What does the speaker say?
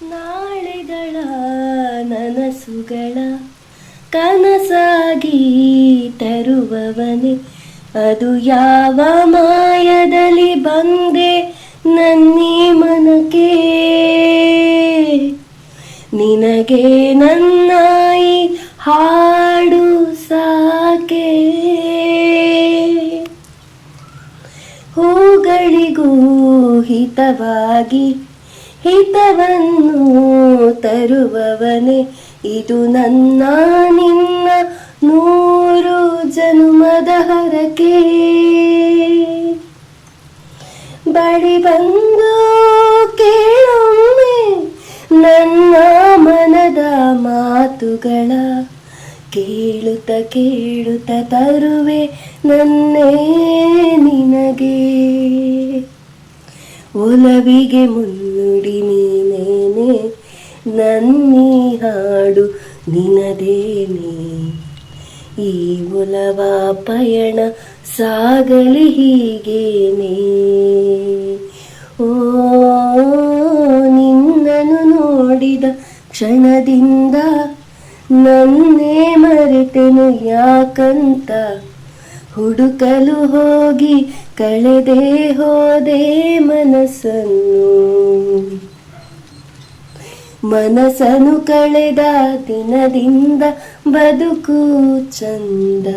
ನಾಳೆಗಳ ನನಸುಗಳ ಕನಸಾಗಿ ತರುವವನೇ, ಅದು ಯಾವ ಮಾಯದಲ್ಲಿ ಬಂದೆ ನನ್ನೀ ಮನಕ್ಕೆ. ನಿನಗೆ ನನ್ನಾಯಿ ಹಾಡು ಸಾಕೆ, ಹೂಗಳಿಗೂ ಹಿತವಾಗಿ ಹಿತವನ್ನು ತರುವವನೇ, ಇದು ನನ್ನ ನಿನ್ನ 100 ಜನುಮದ ಹರಕೆ. ಬಳಿ ಬಂದು ಕೇಳೊಮ್ಮೆ ನನ್ನ ಮನದ ಮಾತುಗಳ, ಕೇಳುತ್ತ ಕೇಳುತ್ತ ತರುವೆ ನನ್ನೇ ನಿನಗೆ. ಒಲವಿಗೆ ಮುನ್ನುಡಿ ನೀನೇನೆ, ನನ್ನೀ ಹಾಡು ನಿನದೇನೆ. ಈ ಒಲವ ಪಯಣ ಸಾಗಲಿ ಹೀಗೇನೆ. ಓ ನಿನ್ನನ್ನು ನೋಡಿದ ಕ್ಷಣದಿಂದ ನನ್ನೇ ಮರೆತೆನು ಯಾಕಂತ, ಹುಡುಕಲು ಹೋಗಿ ಕಳೆದೇ ಹೋದೆ ಮನಸ್ಸನ್ನು ಕಳೆದ ದಿನದಿಂದ ಬದುಕು ಚಂದ.